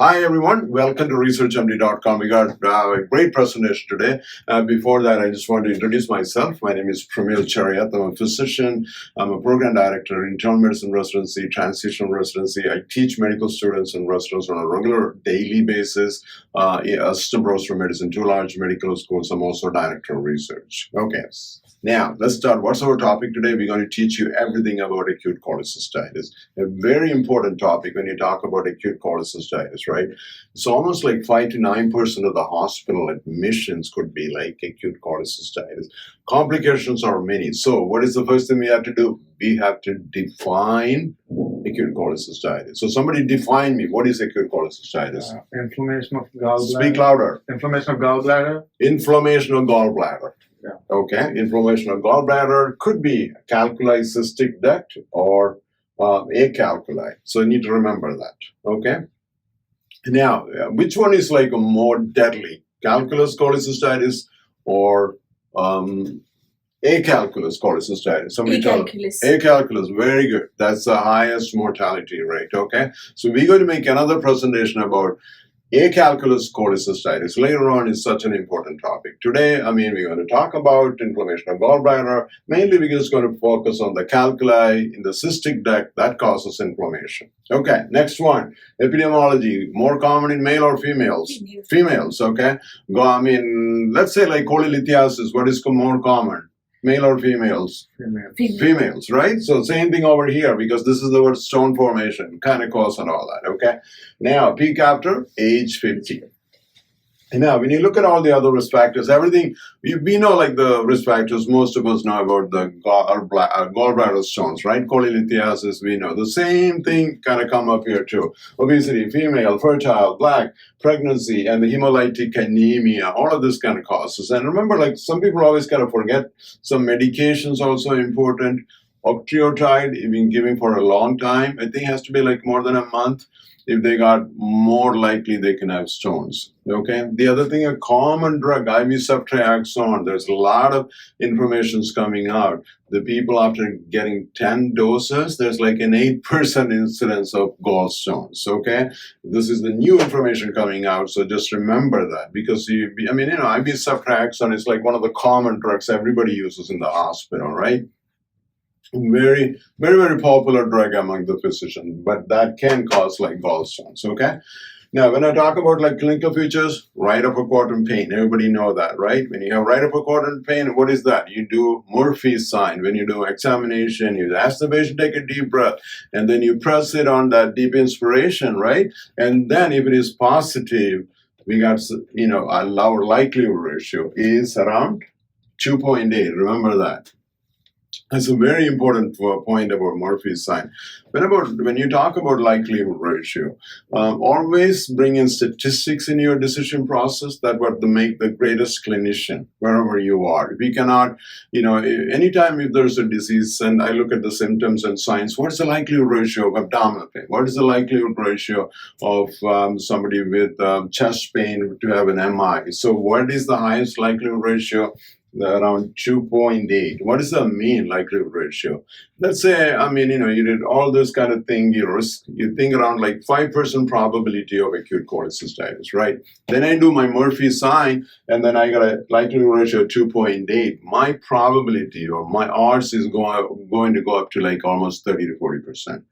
Hi everyone, welcome to researchmd.com. We got a great presentation today. Before that, I just want to introduce myself. My name is Pramil, Cheriyath. I'm a physician. I'm a program director in internal medicine residency, transitional residency. I teach medical students and residents on a regular daily basis. Assistant professor of medicine, two large medical schools. I'm also director of research. Okay. Now, let's start. What's our topic today? We're going to teach you everything about acute cholecystitis. A very important topic when you talk about acute cholecystitis, right? It's almost like 5 to 9% of the hospital admissions could be like acute cholecystitis. Complications are many. So what is the first thing we have to do? We have to define acute cholecystitis. So somebody define me. What is acute cholecystitis? Inflammation of gallbladder. Speak louder. Inflammation of gallbladder. Inflammation of gallbladder. Yeah. Okay, inflammation of gallbladder could be calculi cystic duct or acalculi. So you need to remember that. Okay. Now, which one is like a more deadly? Calculus cholecystitis or acalculous cholecystitis? Somebody tell me. Acalculous, very good. That's the highest mortality rate. Okay. So we're going to make another presentation about acalculous cholecystitis later on. Is such an important topic. Today, we're going to talk about inflammation of gallbladder. Mainly, we're just going to focus on the calculi in the cystic duct that causes inflammation. Okay, next one. Epidemiology, more common in male or females? Females, okay. Let's say like cholelithiasis, what is more common? Male or females? Females, right? So same thing over here because this is the word stone formation, kind of cause and all that, okay? Now, peak after age 50. Now, when you look at all the other risk factors, everything, we know like the risk factors, most of us know about the gallbladder stones, right? Cholelithiasis, we know. The same thing kind of come up here too. Obesity, female, fertile, black, pregnancy, and the hemolytic anemia, all of this kind of causes. And remember, like some people always kind of forget some medications also important. Octreotide, you've been giving for a long time. I think it has to be like more than a month. If they got more likely they can have stones. Okay. The other thing, a common drug, IV ceftriaxone. There's a lot of information's coming out. The people after getting 10 doses, there's like an 8% incidence of gallstones. Okay. This is the new information coming out. So just remember that because IV ceftriaxone is like one of the common drugs everybody uses in the hospital, right? Very, very, very popular drug among the physicians, but that can cause like gallstones, okay? Now, when I talk about like clinical features, right upper quadrant pain, everybody know that, right? When you have right upper quadrant pain, what is that? You do Murphy's sign. When you do examination, you ask the patient to take a deep breath, and then you press it on that deep inspiration, right? And then if it is positive, we got, our likelihood ratio is around 2.8. Remember that. That's a very important point about Murphy's sign. When you talk about likelihood ratio, always bring in statistics in your decision process. That what make the greatest clinician wherever you are. If you cannot, anytime if there's a disease and I look at the symptoms and signs, what's the likelihood ratio of abdominal pain? What is the likelihood ratio of somebody with chest pain to have an MI? So what is the highest likelihood ratio? Around 2.8. What is the mean likelihood ratio? Let's say, you did all this kind of thing, you think around like 5% probability of acute cholecystitis, right? Then I do my Murphy sign, and then I got a likelihood ratio of 2.8. My probability or my odds is going to go up to like almost 30 to 40%.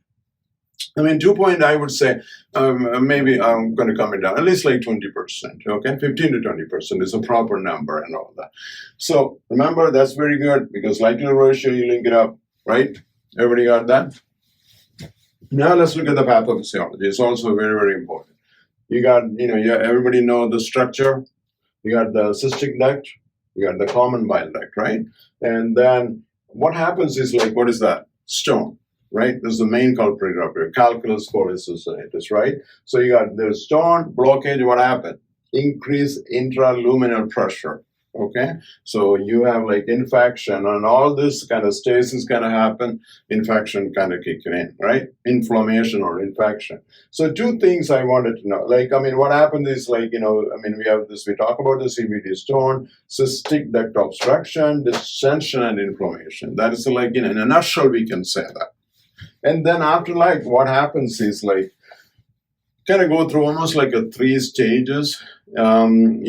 2 I would say, maybe I'm going to come it down, at least like 20%, okay? 15 to 20% is a proper number and all that. So remember, that's very good because likelihood ratio, you link it up, right? Everybody got that? Now let's look at the pathophysiology. It's also very, very important. You got, everybody know the structure. You got the cystic duct, you got the common bile duct, right? And then what happens is like, what is that? Stone. Right? This is the main culprit up here, calculus cholecystitis, right? So you got the stone blockage, what happened? Increased intraluminal pressure, okay? So you have like infection and all this kind of stasis kind of happen, infection kind of kicking in, right? Inflammation or infection. So two things I wanted to know, what happened is we have this, we talk about the CVD stone, cystic duct obstruction, distension and inflammation. That is like, in a nutshell, we can say that. And then after what happens is kind of go through almost like a 3 stages.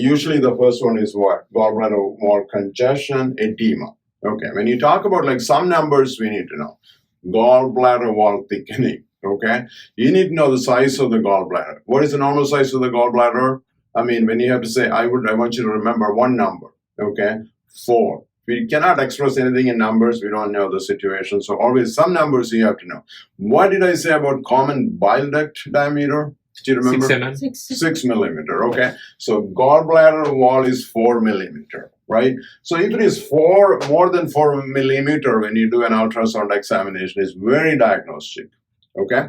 Usually the first one is what? Gallbladder wall congestion, edema. Okay, when you talk about like some numbers, we need to know. Gallbladder wall thickening. Okay, you need to know the size of the gallbladder. What is the normal size of the gallbladder? I mean, when you have to say, I want you to remember one number. Okay, 4. We cannot express anything in numbers. We don't know the situation. So always some numbers you have to know. What did I say about common bile duct diameter? Do you remember? 6 mm. 6 millimeter. Okay. So gallbladder wall is 4 millimeter, right? So if it is more than 4 millimeter when you do an ultrasound examination, it's very diagnostic. Okay.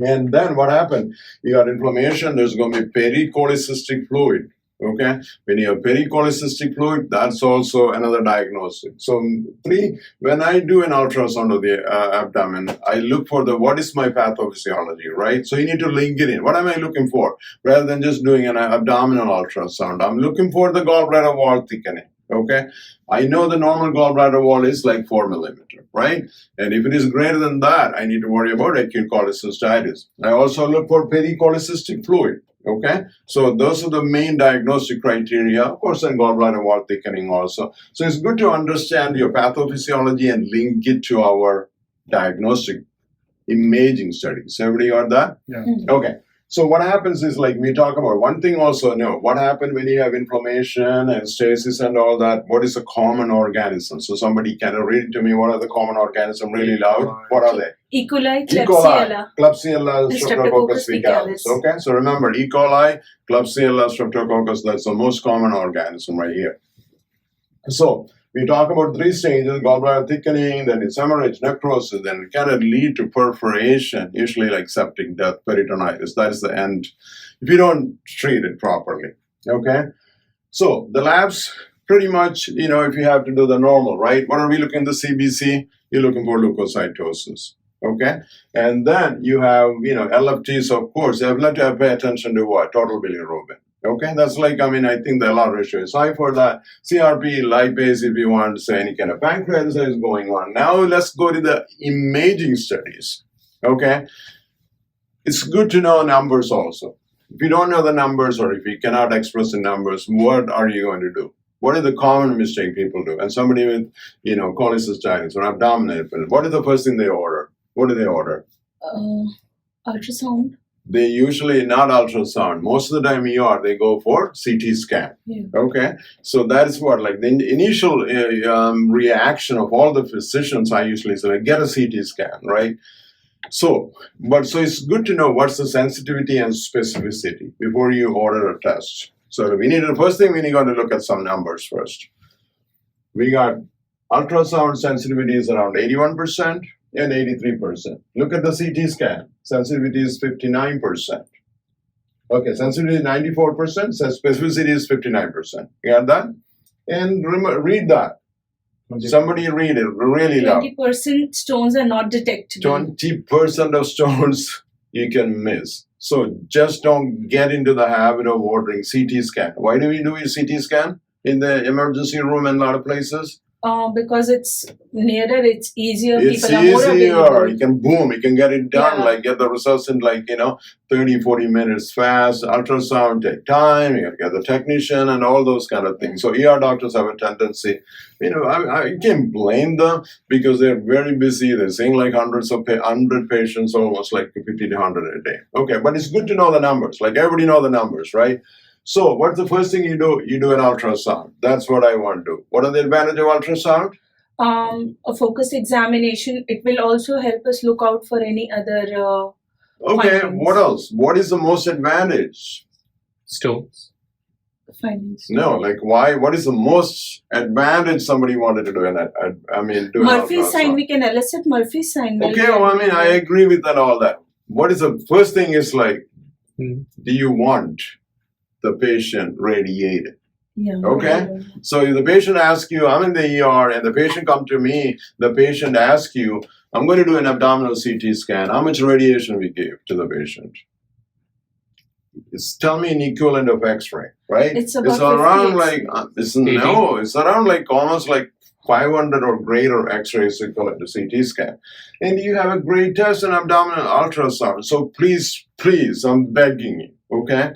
And then what happened? You got inflammation. There's going to be pericholecystic fluid. Okay, when you have pericholecystic fluid, that's also another diagnosis. So 3, when I do an ultrasound of the abdomen, I look for what is my pathophysiology, right? So you need to link it in. What am I looking for? Rather than just doing an abdominal ultrasound, I'm looking for the gallbladder wall thickening. Okay, I know the normal gallbladder wall is like 4 millimeter, right? And if it is greater than that, I need to worry about acute cholecystitis. I also look for pericholecystic fluid. Okay, so those are the main diagnostic criteria, of course, and gallbladder wall thickening also. So it's good to understand your pathophysiology and link it to our diagnostic imaging studies. Everybody got that? Yeah. Okay. So what happens is, like we talk about one thing also, what happened when you have inflammation and stasis and all that? What is a common organism? So somebody can read to me what are the common organisms really loud? What are they? E. coli, Klebsiella, Klebsiella, Streptococcus Streptococcus faecalis. Okay, so remember E. coli, Klebsiella, Streptococcus, that's the most common organism right here. So we talk about 3 stages: gallbladder thickening, then it's hemorrhage, necrosis, then it can lead to perforation, usually like septic death, peritonitis. That is the end if you don't treat it properly. Okay, so the labs pretty much, if you have to do the normal, right? What are we looking at the CBC? You're looking for leukocytosis. Okay, and then you have, LFTs, of course. You have to pay attention to what? Total bilirubin. Okay, that's like, I think the LR ratio is high for that. CRP, lipase, if you want to say any kind of pancreatitis is going on. Now let's go to the imaging studies. Okay, it's good to know numbers also. If you don't know the numbers, or if you cannot express in numbers, what are you going to do? What is the common mistake people do? And somebody with, cholecystitis or abdominal, what is the first thing they order? What do they order? Ultrasound. They usually not ultrasound. Most of the time they go for CT scan. Yeah. Okay, so that is what, like the initial reaction of all the physicians, I usually say, get a CT scan, right? So it's good to know what's the sensitivity and specificity before you order a test. So the first thing we got to look at some numbers first. We got ultrasound sensitivity is around 81%. And 83%. Look at the CT scan. Sensitivity is 59%. Okay, sensitivity is 94%. So specificity is 59%. You got that? And read that. Somebody read it really loud. 20% stones are not detectable. 20% of stones you can miss. So just don't get into the habit of ordering CT scan. Why do we do a CT scan in the emergency room in a lot of places? Because it's nearer, it's easier. It's people are more easier. available. You can get it done, Yeah. like get the results in 30, 40 minutes fast. Ultrasound take time, you get the technician and all those kind of things. So ER doctors have a tendency, I can't blame them because they're very busy. They're seeing like 100 patients, almost like 50 to 100 a day. Okay, but it's good to know the numbers. Like everybody know the numbers, right? So what's the first thing you do? You do an ultrasound. That's what I want to do. What are the advantages of ultrasound? A focused examination. It will also help us look out for any other Okay, findings. what else? What is the most advantage? Stones. Findings. No, like why? What is the most advantage somebody wanted to do? Do Murphy's an sign. ultrasound? We can elicit Murphy's sign. Okay, I agree with that. All that. What is the first thing? Is like, do you want the patient radiated? Yeah. Okay. So if the patient asks you, I'm in the ER, and the patient come to me, the patient asks you, I'm going to do an abdominal CT scan. How much radiation we give to the patient? Tell me an equivalent of X-ray, right? It's about around 50 like it's around like almost like 500 or greater x-rays equivalent to CT scan. And you have a great test in abdominal ultrasound. So please, I'm begging you, okay?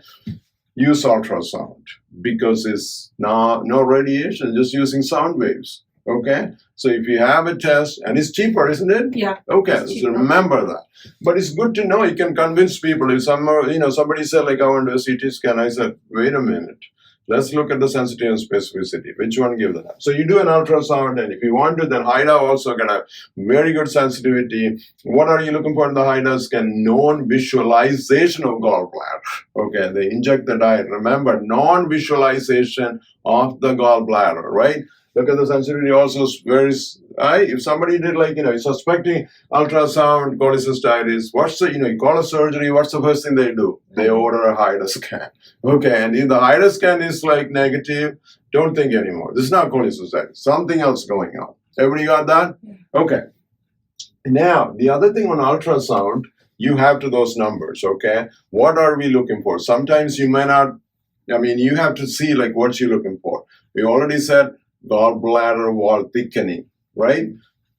Use ultrasound because it's no radiation, just using sound waves, okay? So if you have a test, and it's cheaper, isn't it? Yeah. Okay, so remember that. But it's good to know, you can convince people. If somebody said, like, I want to do a CT scan, I said, wait a minute. Let's look at the sensitivity and specificity. Which one give them? So you do an ultrasound, and if you want to, then HIDA also got a very good sensitivity. What are you looking for in the HIDA scan? Non-visualization of gallbladder. Okay, they inject the dye. Remember, non-visualization of the gallbladder, right? Look at the sensitivity also very high. If somebody did, like, suspecting ultrasound cholecystitis, you call a surgery, what's the first thing they do? They order a HIDA scan. Okay, and if the HIDA scan is like negative, don't think anymore. This is not cholecystitis. Something else going on. Everybody got that? Okay. Now, the other thing on ultrasound, you have to those numbers, okay? What are we looking for? Sometimes you may not, you have to see, like, what you're looking for. We already said gallbladder wall thickening, right?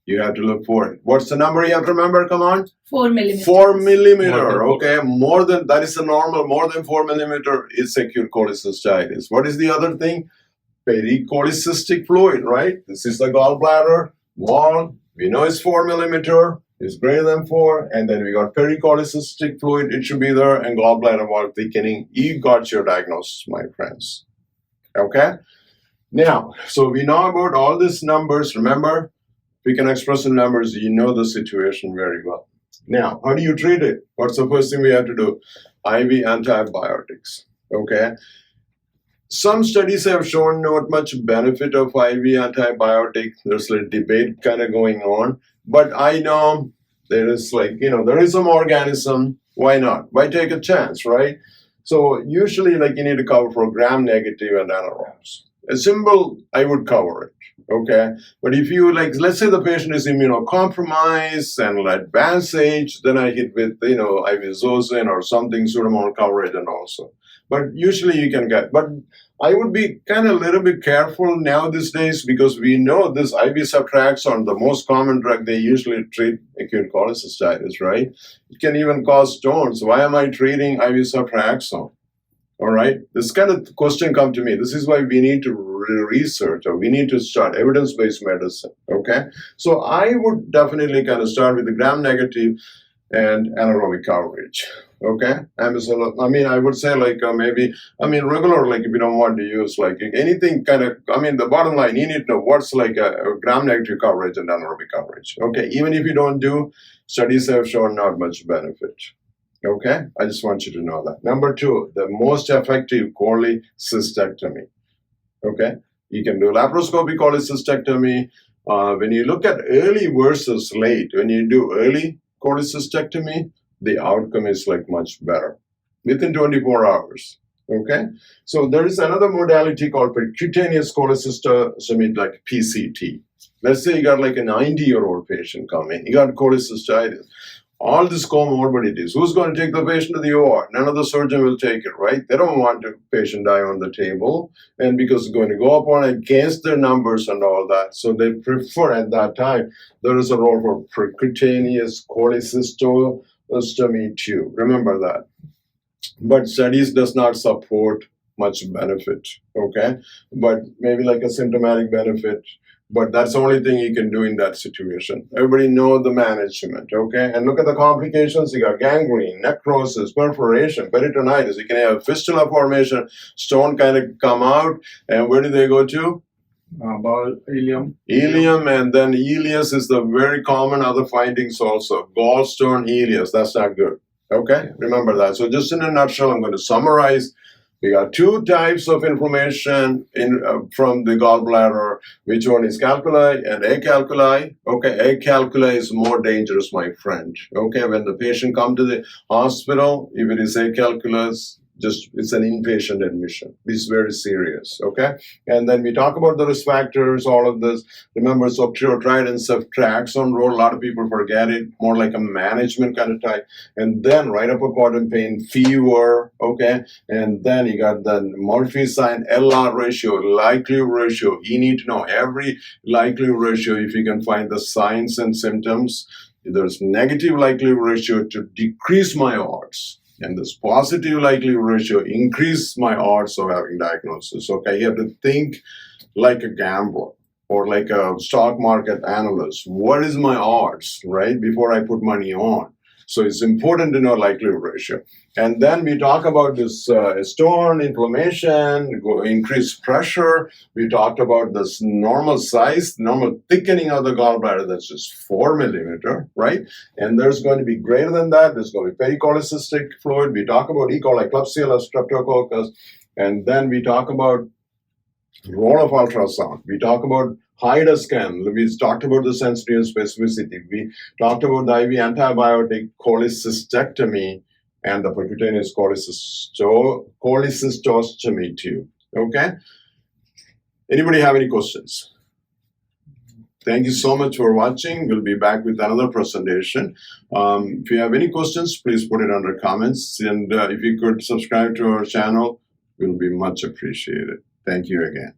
You have to look for it. What's the number you have to remember? Come on. 4 millimeters. 4 millimeter, okay? That is the normal. More than 4 millimeter is acute cholecystitis. What is the other thing? Pericholecystic fluid, right? This is the gallbladder wall. We know it's 4 millimeter. It's greater than 4. And then we got pericholecystic fluid. It should be there. And gallbladder wall thickening. You got your diagnosis, my friends. Okay? Now, so we know about all these numbers. Remember, we can express in numbers. You know the situation very well. Now, how do you treat it? What's the first thing we have to do? IV antibiotics. Okay. Some studies have shown not much benefit of IV antibiotic. There's a debate kind of going on. But I know there is there is some organism. Why not? Why take a chance, right? So usually, you need to cover for gram-negative and anaerobes. A symbol, I would cover it, okay? But if you, let's say the patient is immunocompromised and advanced age, then I hit with, ivizozin or something, pseudomonal coverage and also. But usually you can get, but I would be kind of a little bit careful now these days because we know this IV ceftriaxone, the most common drug they usually treat acute cholecystitis, right? It can even cause stones. Why am I treating IV ceftriaxone? All right, this kind of question come to me. This is why we need to research, or we need to start evidence-based medicine, okay? So I would definitely kind of start with the gram-negative and anaerobic coverage, okay? I would say regular, if you don't want to use anything kind of, the bottom line, you need to know what's a gram-negative coverage and anaerobic coverage, okay? Even if you don't do, studies have shown not much benefit. Okay, I just want you to know that. Number 2, the most effective cholecystectomy. Okay, you can do laparoscopic cholecystectomy. When you look at early versus late, when you do early cholecystectomy, the outcome is much better within 24 hours. Okay, so there is another modality called percutaneous cholecystectomy, like PCT. Let's say you got a 90-year-old patient coming, you got cholecystitis. All these comorbidities. Who's going to take the patient to the OR? None of the surgeon will take it, right? They don't want the patient die on the table, and because it's going to go up against their numbers and all that. So they prefer at that time, there is a role for percutaneous cholecystostomy too. Remember that. But studies does not support much benefit, okay? But maybe a symptomatic benefit. But that's the only thing you can do in that situation. Everybody know the management, okay? And look at the complications. You got gangrene, necrosis, perforation, peritonitis. You can have fistula formation, stone kind of come out. And where do they go to? Ileum. Ileum, and then ileus is the very common other findings also. Gallstone, ileus, that's not good, okay? Remember that. So just in a nutshell, I'm going to summarize. We got 2 types of inflammation from the gallbladder. Which one is calculi and acalculi? Okay, acalculi is more dangerous, my friend. Okay, when the patient come to the hospital, if it is acalculus, Just it's an inpatient admission. This is very serious, okay? And then we talk about the risk factors, all of this. Remember, so octreotide and ceftriaxone role, a lot of people forget it, more like a management kind of type. And then right upper quadrant pain, fever, okay? And then you got the Murphy sign, LR ratio, likelihood ratio. You need to know every likelihood ratio if you can find the signs and symptoms. There's negative likelihood ratio to decrease my odds. And this positive likelihood ratio increase my odds of having diagnosis. Okay, you have to think like a gambler or like a stock market analyst. What is my odds, right, before I put money on? So it's important to know likelihood ratio. And then we talk about this stone, inflammation, increased pressure. We talked about this normal size, normal thickening of the gallbladder, that's just 4 millimeter, right? And there's going to be greater than that. There's going to be pericholecystic fluid. We talk about E. coli, Klebsiella, Streptococcus. And then we talk about role of ultrasound. We talk about HIDA scan. We talked about the sensitivity and specificity. We talked about the IV antibiotic cholecystectomy and the percutaneous cholecystostomy tube. Okay? Anybody have any questions? Thank you so much for watching. We'll be back with another presentation. If you have any questions, please put it under comments. And if you could subscribe to our channel, we'll be much appreciated. Thank you again.